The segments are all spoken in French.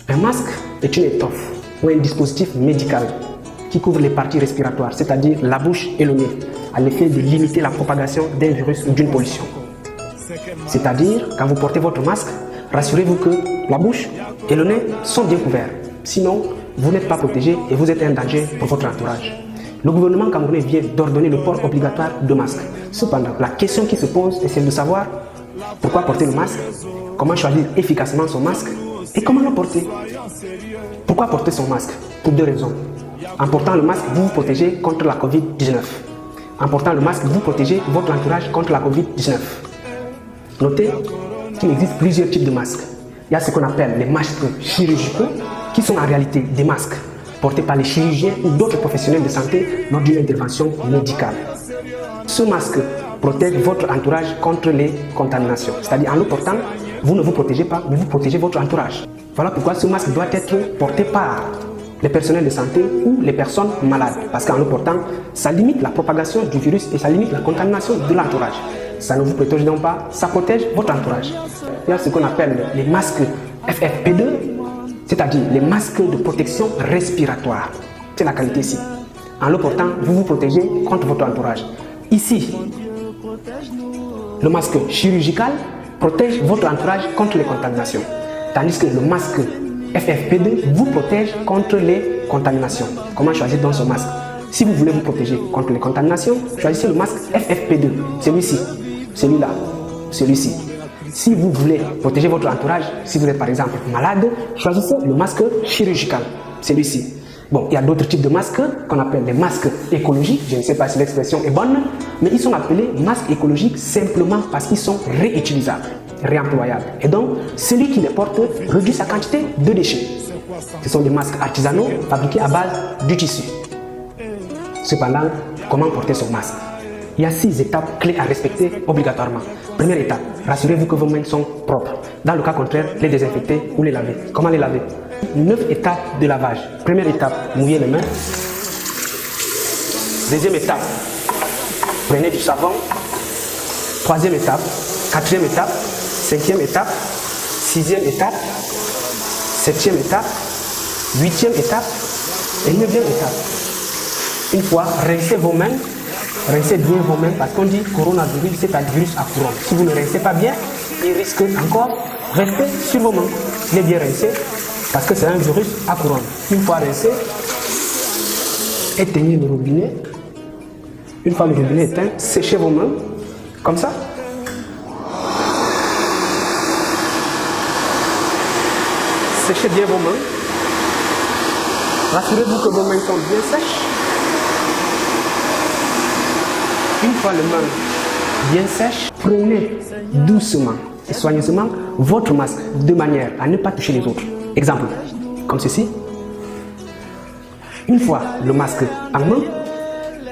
Un masque est une étoffe ou un dispositif médical qui couvre les parties respiratoires, c'est-à-dire la bouche et le nez, à l'effet de limiter la propagation d'un virus ou d'une pollution. C'est-à-dire, quand vous portez votre masque, rassurez-vous que la bouche et le nez sont bien couverts. Sinon, vous n'êtes pas protégé et vous êtes un danger pour votre entourage. Le gouvernement camerounais vient d'ordonner le port obligatoire de masques. Cependant, la question qui se pose est celle de savoir pourquoi porter le masque, comment choisir efficacement son masque et comment le porter. Pourquoi porter son masque? Pour deux raisons. En portant le masque, vous vous protégez contre la COVID-19. En portant le masque, vous protégez votre entourage contre la COVID-19. Notez qu'il existe plusieurs types de masques. Il y a ce qu'on appelle les masques chirurgicaux, qui sont en réalité des masques portés par les chirurgiens ou d'autres professionnels de santé lors d'une intervention médicale. Ce masque protège votre entourage contre les contaminations. C'est-à-dire, en le portant, vous ne vous protégez pas, mais vous protégez votre entourage. Voilà pourquoi ce masque doit être porté par les personnels de santé ou les personnes malades. Parce qu'en le portant, ça limite la propagation du virus et ça limite la contamination de l'entourage. Ça ne vous protège donc pas, ça protège votre entourage. Il y a ce qu'on appelle les masques FFP2, c'est-à-dire les masques de protection respiratoire. C'est la qualité ici. En le portant, vous vous protégez contre votre entourage. Ici, le masque chirurgical protège votre entourage contre les contaminations. Tandis que le masque FFP2 vous protège contre les contaminations. Comment choisir donc ce masque? Si vous voulez vous protéger contre les contaminations, choisissez le masque FFP2. Celui-ci, celui-là, celui-ci. Si vous voulez protéger votre entourage, si vous êtes par exemple malade, choisissez le masque chirurgical, celui-ci. Bon, il y a d'autres types de masques qu'on appelle les masques écologiques. Je ne sais pas si l'expression est bonne, mais ils sont appelés masques écologiques simplement parce qu'ils sont réutilisables, réemployables. Et donc, celui qui les porte réduit sa quantité de déchets. Ce sont des masques artisanaux fabriqués à base du tissu. Cependant, comment porter son masque? Il y a 6 étapes clés à respecter obligatoirement. Première étape, rassurez-vous que vos mains sont propres. Dans le cas contraire, les désinfecter ou les laver. Comment les laver? 9 étapes de lavage. Première étape, mouillez les mains. Deuxième étape, prenez du savon. Troisième étape, quatrième étape, cinquième étape, sixième étape, septième étape, huitième étape et neuvième étape. Une fois, rincez vos mains. Rincez bien vos mains parce qu'on dit coronavirus, c'est un virus à couronne. Si vous ne rincez pas bien, il risque encore de rester sur vos mains. Il est bien rincé parce que c'est un virus à couronne. Une fois rincé, éteignez le robinet. Une fois le robinet éteint, séchez vos mains comme ça. Séchez bien vos mains. Rassurez-vous que vos mains sont bien sèches. Une fois les mains bien sèches, prenez doucement et soigneusement votre masque de manière à ne pas toucher les autres. Exemple, comme ceci. Une fois le masque en main,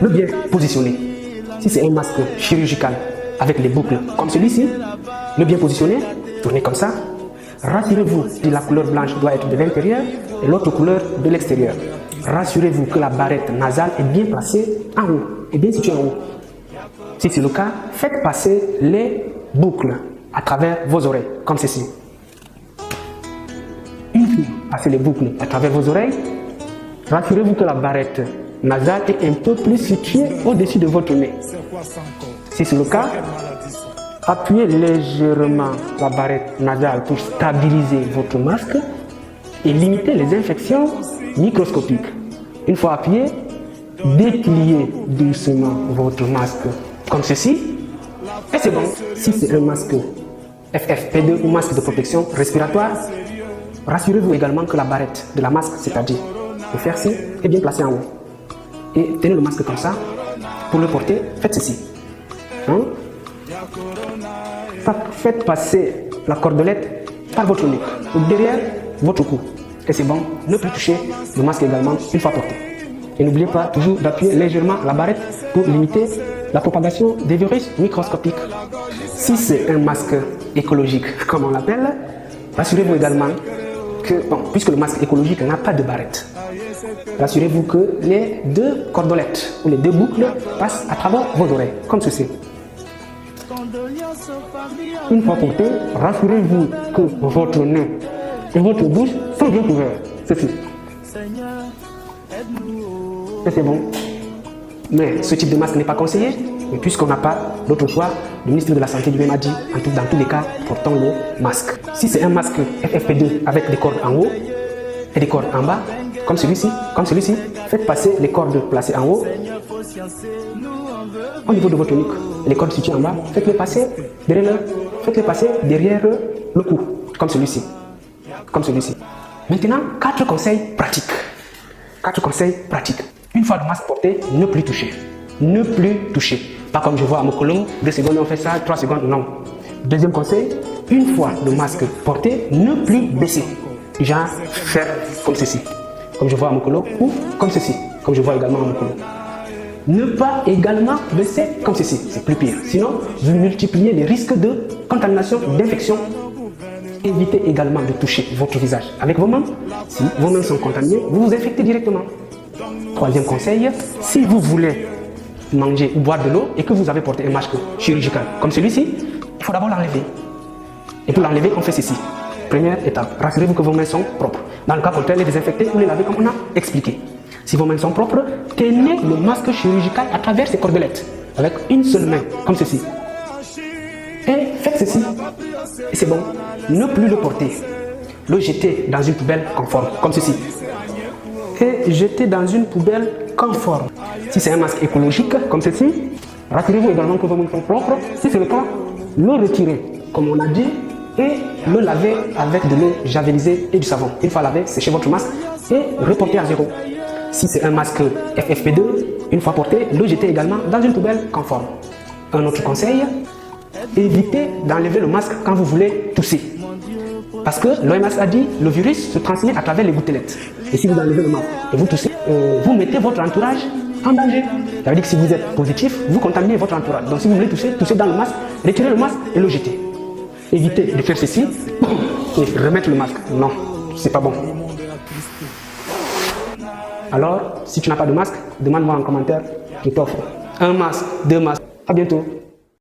le bien positionner. Si c'est un masque chirurgical avec les boucles comme celui-ci, le bien positionner, tournez comme ça. Rassurez-vous que la couleur blanche doit être de l'intérieur et l'autre couleur de l'extérieur. Rassurez-vous que la barrette nasale est bien placée en haut, et bien située en haut. Si c'est le cas, faites passer les boucles à travers vos oreilles, comme ceci. Une fois passez les boucles à travers vos oreilles, rassurez-vous que la barrette nasale est un peu plus située au-dessus de votre nez. Si c'est le cas, appuyez légèrement la barrette nasale pour stabiliser votre masque et limiter les infections microscopiques. Une fois appuyé, dépliez doucement votre masque comme ceci, et c'est bon. Si c'est un masque FFP2 ou masque de protection respiratoire, rassurez-vous également que la barrette de la masque, c'est-à-dire le fer-ci, est bien placée en haut. Et tenez le masque comme ça. Pour le porter, faites ceci. Faites passer la cordelette par votre nuque ou derrière votre cou. Et c'est bon, ne plus toucher le masque également une fois porté. Et n'oubliez pas toujours d'appuyer légèrement la barrette pour limiter la propagation des virus microscopiques. Si c'est un masque écologique, comme on l'appelle, rassurez-vous également que, puisque le masque écologique n'a pas de barrette, rassurez-vous que les 2 cordelettes ou les 2 boucles passent à travers vos oreilles, comme ceci. Une fois porté, rassurez-vous que votre nez et votre bouche sont sont bien couverts. Ceci. Et c'est bon. Mais ce type de masque n'est pas conseillé, mais puisqu'on n'a pas d'autre choix, le ministre de la Santé lui-même a dit, dans tous les cas, portons le masque. Si c'est un masque FFP2 avec des cordes en haut et des cordes en bas, comme celui-ci, faites passer les cordes placées en haut au niveau de votre nuque. Les cordes situées en bas, faites-les passer derrière le cou, comme celui-ci. Maintenant, 4 conseils pratiques. Une fois le masque porté, ne plus toucher. Pas comme je vois à Mokolo, 2 secondes on fait ça, 3 secondes, non. Deuxième conseil, une fois le masque porté, ne plus baisser. Genre faire comme ceci, comme je vois à Mokolo, ou comme ceci, comme je vois également à Mokolo. Ne pas également baisser comme ceci, c'est plus pire. Sinon, vous multipliez les risques de contamination, d'infection. Évitez également de toucher votre visage avec vos mains. Si vos mains sont contaminées, vous vous infectez directement. Troisième conseil, si vous voulez manger ou boire de l'eau et que vous avez porté un masque chirurgical comme celui-ci, il faut d'abord l'enlever. Et pour l'enlever, on fait ceci. Première étape, rassurez-vous que vos mains sont propres. Dans le cas contraire, les désinfecter ou les laver comme on a expliqué. Si vos mains sont propres, tenez le masque chirurgical à travers ces cordelettes avec une seule main, comme ceci. Et faites ceci. Et c'est bon. Ne plus le porter. Le jeter dans une poubelle conforme, comme ceci. Et jeter dans une poubelle conforme. Si c'est un masque écologique, comme ceci, rassurez-vous également que vos mains sont propres. Si c'est le cas, le retirez, comme on a dit, et le laver avec de l'eau javelisée et du savon. Une fois lavé, séchez votre masque et reportez à zéro. Si c'est un masque FFP2, une fois porté, le jeter également dans une poubelle conforme. Un autre conseil, évitez d'enlever le masque quand vous voulez tousser. Parce que l'OMS a dit le virus se transmet à travers les gouttelettes. Et si vous enlevez le masque et vous toussez, vous mettez votre entourage en danger. Ça veut dire que si vous êtes positif, vous contaminez votre entourage. Donc si vous voulez tousser, toussez dans le masque, retirez le masque et le jetez. Évitez de faire ceci et remettre le masque. Non, c'est pas bon. Alors, si tu n'as pas de masque, demande-moi en commentaire, je t'offre un masque, 2 masques. À bientôt.